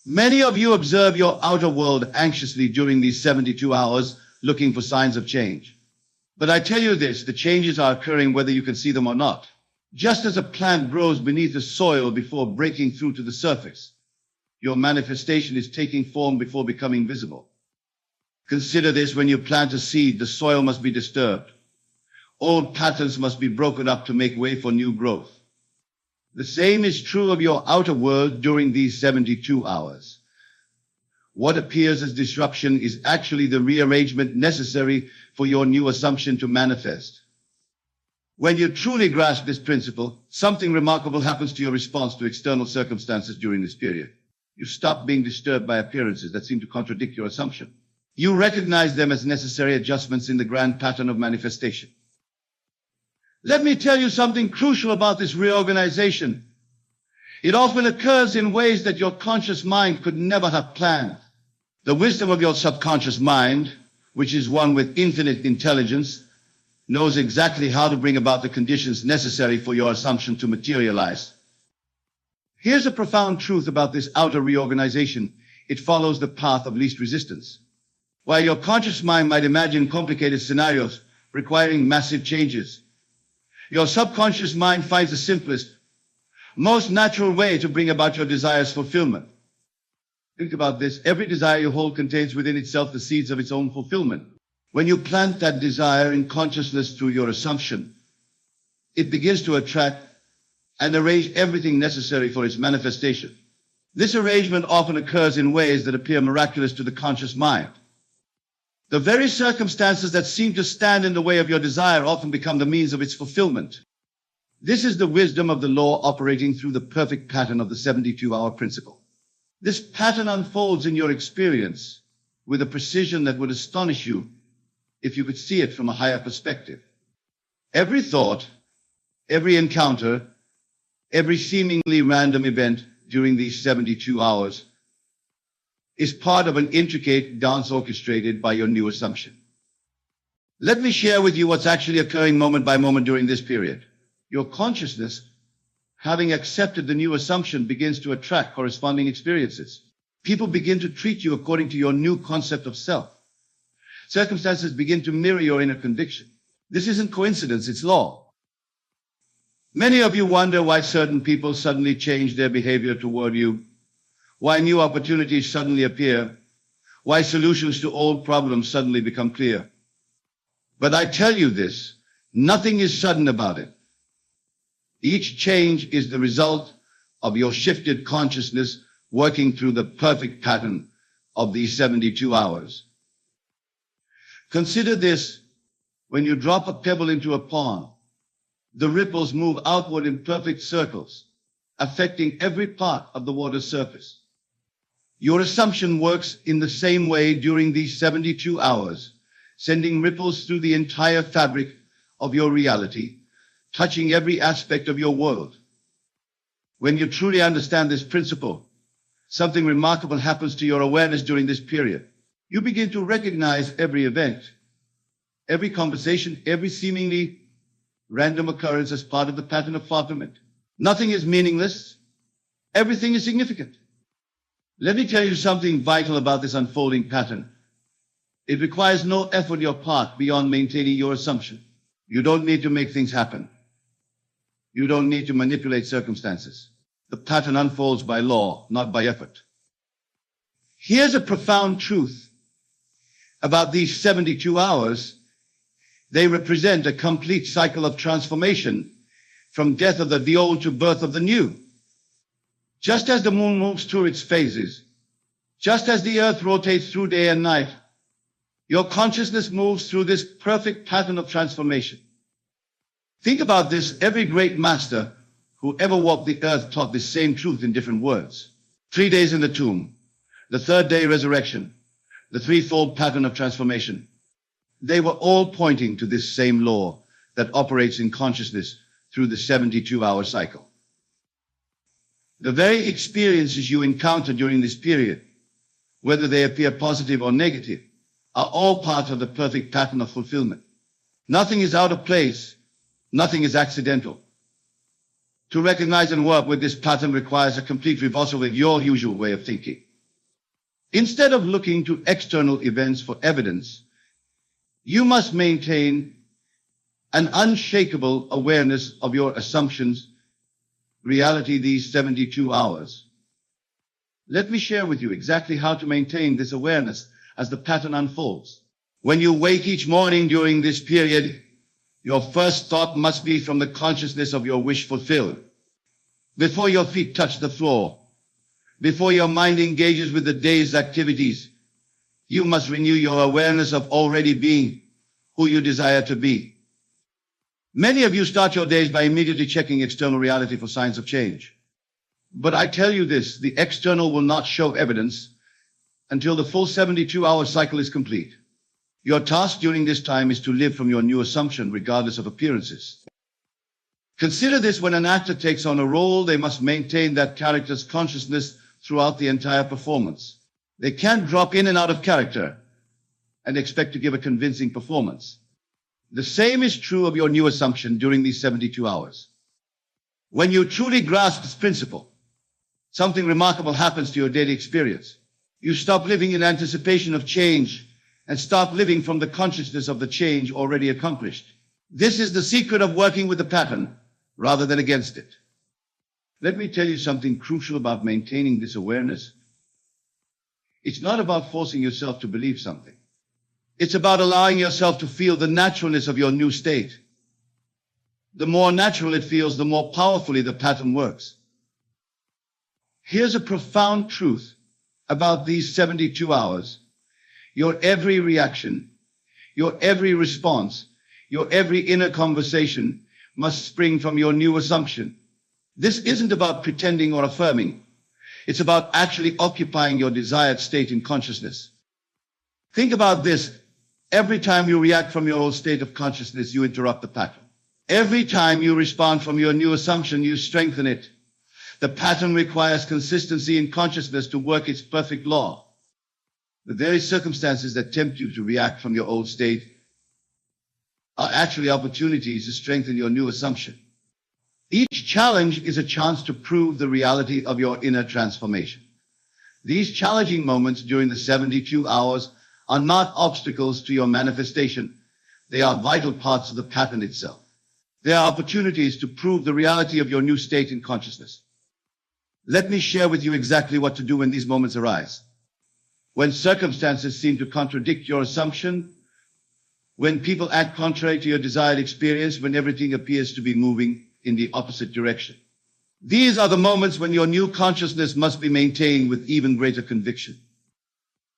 Many of you observe your outer world anxiously during these 72 hours, looking for signs of change. But I tell you this, the changes are occurring whether you can see them or not. Just as a plant grows beneath the soil before breaking through to the surface, your manifestation is taking form before becoming visible. Consider this: when you plant a seed, the soil must be disturbed. Old patterns must be broken up to make way for new growth. The same is true of your outer world during these 72 hours. What appears as disruption is actually the rearrangement necessary for your new assumption to manifest. When you truly grasp this principle, something remarkable happens to your response to external circumstances during this period. You stop being disturbed by appearances that seem to contradict your assumption. You recognize them as necessary adjustments in the grand pattern of manifestation. Let me tell you something crucial about this reorganization. It often occurs in ways that your conscious mind could never have planned. The wisdom of your subconscious mind, which is one with infinite intelligence, knows exactly how to bring about the conditions necessary for your assumption to materialize. Here's a profound truth about this outer reorganization. It follows the path of least resistance. While your conscious mind might imagine complicated scenarios requiring massive changes, your subconscious mind finds the simplest, most natural way to bring about your desire's fulfillment. Think about this. Every desire you hold contains within itself the seeds of its own fulfillment. When you plant that desire in consciousness through your assumption, it begins to attract and arrange everything necessary for its manifestation. This arrangement often occurs in ways that appear miraculous to the conscious mind. The very circumstances that seem to stand in the way of your desire often become the means of its fulfillment. This is the wisdom of the law operating through the perfect pattern of the 72-hour principle. This pattern unfolds in your experience with a precision that would astonish you if you could see it from a higher perspective. Every thought, every encounter, every seemingly random event during these 72 hours is part of an intricate dance orchestrated by your new assumption. Let me share with you what's actually occurring moment by moment during this period. Your consciousness, having accepted the new assumption, begins to attract corresponding experiences. People begin to treat you according to your new concept of self. Circumstances begin to mirror your inner conviction. This isn't coincidence, it's law. Many of you wonder why certain people suddenly change their behavior toward you, why new opportunities suddenly appear, why solutions to old problems suddenly become clear. But I tell you this, nothing is sudden about it. Each change is the result of your shifted consciousness working through the perfect pattern of these 72 hours. Consider this: when you drop a pebble into a pond, the ripples move outward in perfect circles, affecting every part of the water's surface. Your assumption works in the same way during these 72 hours, sending ripples through the entire fabric of your reality, touching every aspect of your world. When you truly understand this principle, something remarkable happens to your awareness during this period. You begin to recognize every event, every conversation, every seemingly random occurrence as part of the pattern of fulfillment. Nothing is meaningless. Everything is significant. Let me tell you something vital about this unfolding pattern. It requires no effort on your part beyond maintaining your assumption. You don't need to make things happen. You don't need to manipulate circumstances. The pattern unfolds by law, not by effort. Here's a profound truth about these 72 hours. They represent a complete cycle of transformation, from death of the old to birth of the new. Just as the moon moves through its phases, just as the earth rotates through day and night, your consciousness moves through this perfect pattern of transformation. Think about this. Every great master who ever walked the earth taught this same truth in different words. 3 days in the tomb, the third day resurrection, the threefold pattern of transformation. They were all pointing to this same law that operates in consciousness through the 72-hour cycle. The very experiences you encounter during this period, whether they appear positive or negative, are all part of the perfect pattern of fulfillment. Nothing is out of place. Nothing is accidental. To recognize and work with this pattern requires a complete reversal with your usual way of thinking. Instead of looking to external events for evidence, you must maintain an unshakable awareness of your assumptions, reality these 72 hours. Let me share with you exactly how to maintain this awareness as the pattern unfolds. When you wake each morning during this period, your first thought must be from the consciousness of your wish fulfilled. Before your feet touch the floor, before your mind engages with the day's activities, you must renew your awareness of already being who you desire to be. Many of you start your days by immediately checking external reality for signs of change. But I tell you this, the external will not show evidence until the full 72-hour cycle is complete. Your task during this time is to live from your new assumption regardless of appearances. Consider this: when an actor takes on a role, they must maintain that character's consciousness throughout the entire performance. They can't drop in and out of character and expect to give a convincing performance. The same is true of your new assumption during these 72 hours. When you truly grasp this principle, something remarkable happens to your daily experience. You stop living in anticipation of change and start living from the consciousness of the change already accomplished. This is the secret of working with the pattern rather than against it. Let me tell you something crucial about maintaining this awareness. It's not about forcing yourself to believe something. It's about allowing yourself to feel the naturalness of your new state. The more natural it feels, the more powerfully the pattern works. Here's a profound truth about these 72 hours. Your every reaction, your every response, your every inner conversation must spring from your new assumption. This isn't about pretending or affirming. It's about actually occupying your desired state in consciousness. Think about this. Every time you react from your old state of consciousness, you interrupt the pattern. Every time you respond from your new assumption, you strengthen it. The pattern requires consistency in consciousness to work its perfect law. The very circumstances that tempt you to react from your old state are actually opportunities to strengthen your new assumption. Each challenge is a chance to prove the reality of your inner transformation. These challenging moments during the 72 hours are not obstacles to your manifestation. They are vital parts of the pattern itself. They are opportunities to prove the reality of your new state in consciousness. Let me share with you exactly what to do when these moments arise. When circumstances seem to contradict your assumption, when people act contrary to your desired experience, when everything appears to be moving in the opposite direction. These are the moments when your new consciousness must be maintained with even greater conviction.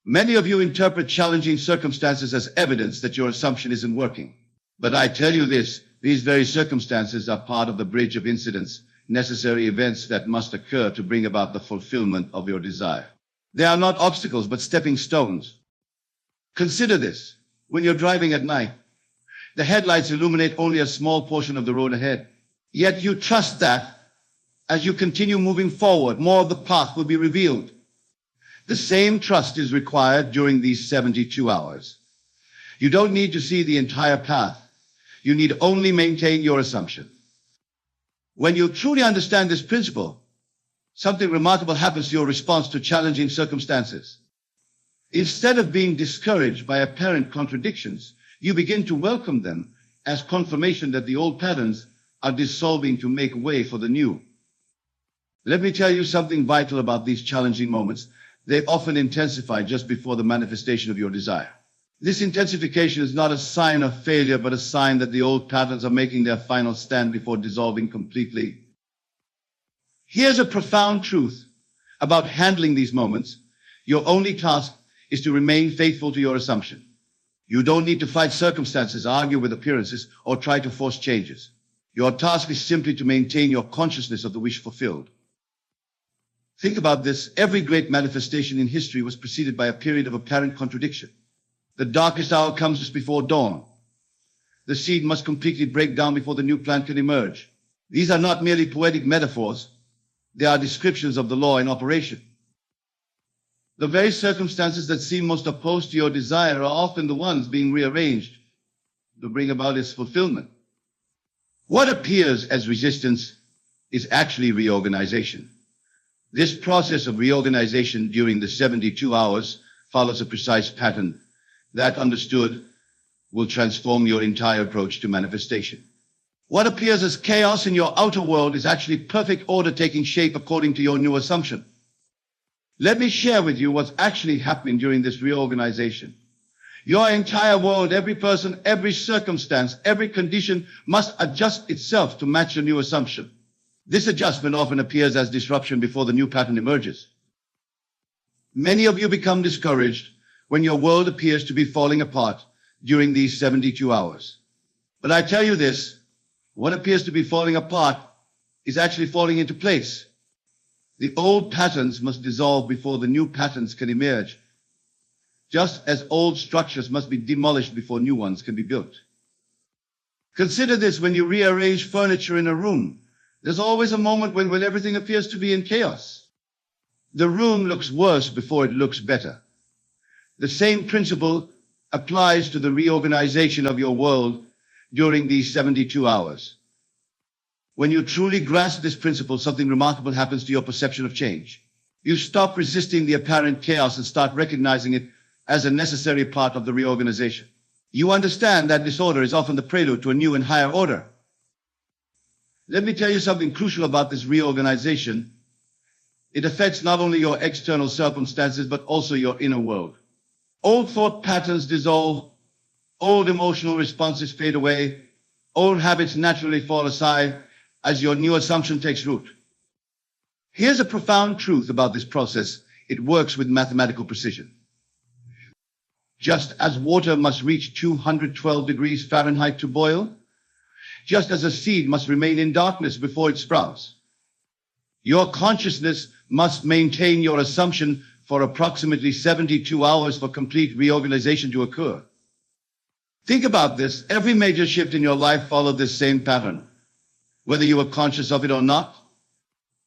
Many of you interpret challenging circumstances as evidence that your assumption isn't working. But I tell you this, these very circumstances are part of the bridge of incidents, necessary events that must occur to bring about the fulfillment of your desire. They are not obstacles, but stepping stones. Consider this. When you're driving at night, the headlights illuminate only a small portion of the road ahead. Yet you trust that as you continue moving forward, more of the path will be revealed. The same trust is required during these 72 hours. You don't need to see the entire path. You need only maintain your assumption. When you truly understand this principle, something remarkable happens to your response to challenging circumstances. Instead of being discouraged by apparent contradictions, you begin to welcome them as confirmation that the old patterns are dissolving to make way for the new. Let me tell you something vital about these challenging moments. They often intensify just before the manifestation of your desire. This intensification is not a sign of failure, but a sign that the old patterns are making their final stand before dissolving completely. Here's a profound truth about handling these moments. Your only task is to remain faithful to your assumption. You don't need to fight circumstances, argue with appearances, or try to force changes. Your task is simply to maintain your consciousness of the wish fulfilled. Think about this. Every great manifestation in history was preceded by a period of apparent contradiction. The darkest hour comes just before dawn. The seed must completely break down before the new plant can emerge. These are not merely poetic metaphors. They are descriptions of the law in operation. The very circumstances that seem most opposed to your desire are often the ones being rearranged to bring about its fulfillment. What appears as resistance is actually reorganization. This process of reorganization during the 72 hours follows a precise pattern that, understood, will transform your entire approach to manifestation. What appears as chaos in your outer world is actually perfect order taking shape according to your new assumption. Let me share with you what's actually happening during this reorganization. Your entire world, every person, every circumstance, every condition must adjust itself to match your new assumption. This adjustment often appears as disruption before the new pattern emerges. Many of you become discouraged when your world appears to be falling apart during these 72 hours. But I tell you this, what appears to be falling apart is actually falling into place. The old patterns must dissolve before the new patterns can emerge, just as old structures must be demolished before new ones can be built. Consider this when you rearrange furniture in a room. There's always a moment when everything appears to be in chaos. The room looks worse before it looks better. The same principle applies to the reorganization of your world during these 72 hours. When you truly grasp this principle, something remarkable happens to your perception of change. You stop resisting the apparent chaos and start recognizing it as a necessary part of the reorganization. You understand that disorder is often the prelude to a new and higher order. Let me tell you something crucial about this reorganization. It affects not only your external circumstances, but also your inner world. Old thought patterns dissolve, old emotional responses fade away, old habits naturally fall aside as your new assumption takes root. Here's a profound truth about this process. It works with mathematical precision. Just as water must reach 212 degrees Fahrenheit to boil, just as a seed must remain in darkness before it sprouts, your consciousness must maintain your assumption for approximately 72 hours for complete reorganization to occur. Think about this. Every major shift in your life followed this same pattern, whether you were conscious of it or not.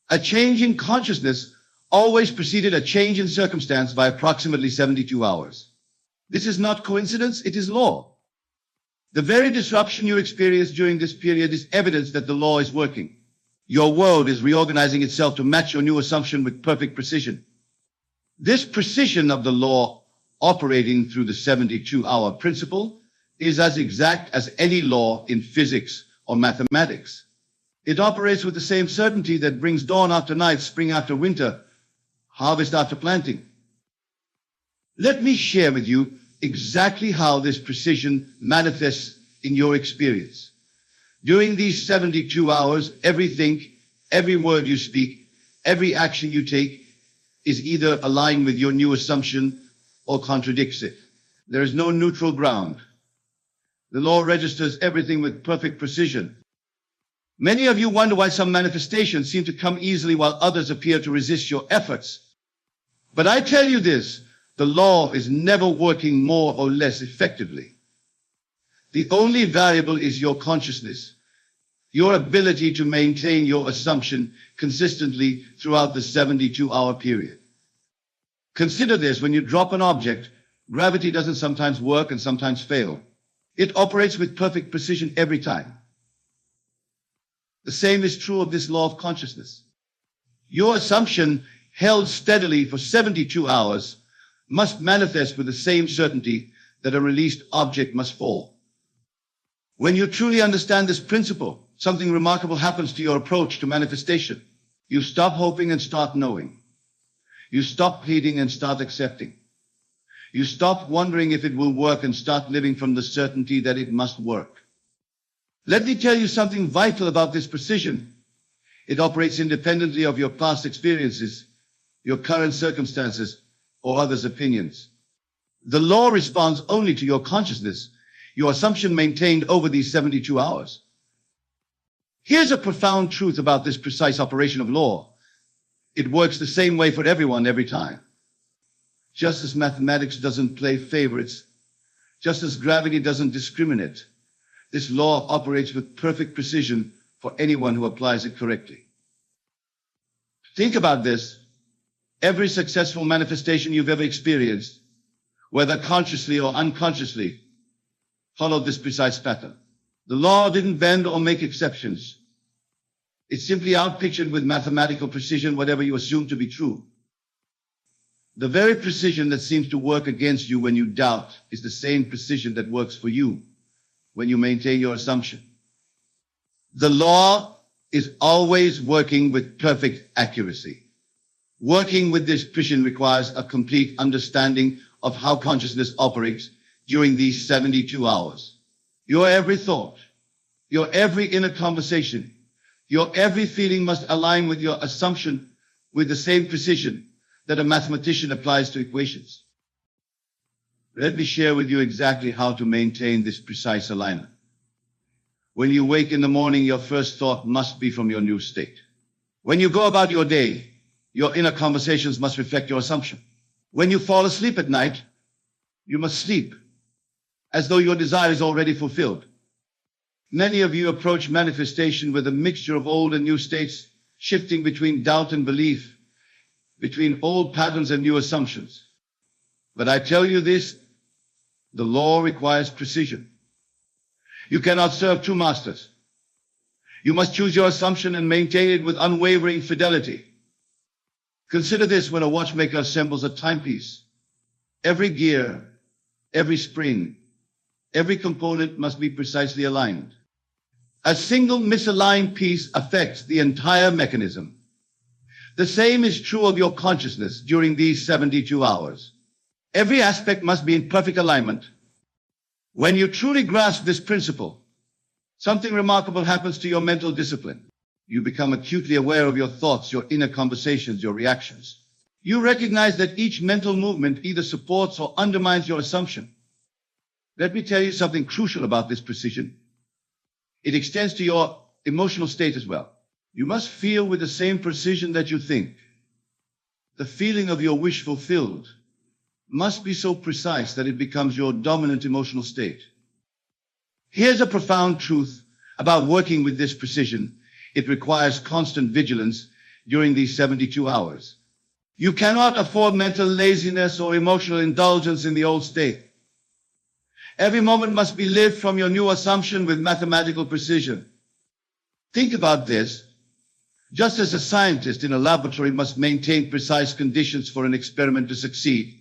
A change in consciousness always preceded a change in circumstance by approximately 72 hours. This is not coincidence, it is law. The very disruption you experience during this period is evidence that the law is working. Your world is reorganizing itself to match your new assumption with perfect precision. This precision of the law operating through the 72-hour principle is as exact as any law in physics or mathematics. It operates with the same certainty that brings dawn after night, spring after winter, harvest after planting. Let me share with you exactly how this precision manifests in your experience. During these 72 hours, everything, every word you speak, every action you take is either aligned with your new assumption or contradicts it. There is no neutral ground. The law registers everything with perfect precision. Many of you wonder why some manifestations seem to come easily while others appear to resist your efforts. But I tell you this, the law is never working more or less effectively. The only variable is your consciousness, your ability to maintain your assumption consistently throughout the 72-hour period. Consider this, when you drop an object, gravity doesn't sometimes work and sometimes fail. It operates with perfect precision every time. The same is true of this law of consciousness. Your assumption held steadily for 72 hours must manifest with the same certainty that a released object must fall. When you truly understand this principle, something remarkable happens to your approach to manifestation. You stop hoping and start knowing. You stop pleading and start accepting. You stop wondering if it will work and start living from the certainty that it must work. Let me tell you something vital about this precision. It operates independently of your past experiences, your current circumstances, or others' opinions. The law responds only to your consciousness, your assumption maintained over these 72 hours. Here's a profound truth about this precise operation of law. It works the same way for everyone every time. Just as mathematics doesn't play favorites, just as gravity doesn't discriminate, this law operates with perfect precision for anyone who applies it correctly. Think about this. Every successful manifestation you've ever experienced, whether consciously or unconsciously, followed this precise pattern. The law didn't bend or make exceptions. It simply outpictured with mathematical precision whatever you assumed to be true. The very precision that seems to work against you when you doubt is the same precision that works for you when you maintain your assumption. The law is always working with perfect accuracy. Working with this precision requires a complete understanding of how consciousness operates during these 72 hours. Your every thought, your every inner conversation, your every feeling must align with your assumption with the same precision that a mathematician applies to equations. Let me share with you exactly how to maintain this precise alignment. When you wake in the morning, your first thought must be from your new state. When you go about your day, your inner conversations must reflect your assumption. When you fall asleep at night, you must sleep as though your desire is already fulfilled. Many of you approach manifestation with a mixture of old and new states, shifting between doubt and belief, between old patterns and new assumptions. But I tell you this, the law requires precision. You cannot serve two masters. You must choose your assumption and maintain it with unwavering fidelity. Consider this when a watchmaker assembles a timepiece. Every gear, every spring, every component must be precisely aligned. A single misaligned piece affects the entire mechanism. The same is true of your consciousness during these 72 hours. Every aspect must be in perfect alignment. When you truly grasp this principle, something remarkable happens to your mental discipline. You become acutely aware of your thoughts, your inner conversations, your reactions. You recognize that each mental movement either supports or undermines your assumption. Let me tell you something crucial about this precision. It extends to your emotional state as well. You must feel with the same precision that you think. The feeling of your wish fulfilled must be so precise that it becomes your dominant emotional state. Here's a profound truth about working with this precision. It requires constant vigilance during these 72 hours. You cannot afford mental laziness or emotional indulgence in the old state. Every moment must be lived from your new assumption with mathematical precision. Think about this. Just as a scientist in a laboratory must maintain precise conditions for an experiment to succeed,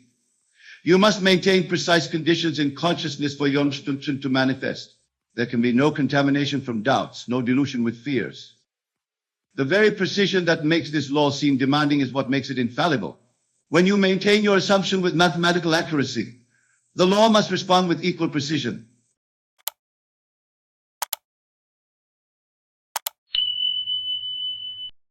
you must maintain precise conditions in consciousness for your instruction to manifest. There can be no contamination from doubts, no dilution with fears. The very precision that makes this law seem demanding is what makes it infallible. When you maintain your assumption with mathematical accuracy, the law must respond with equal precision.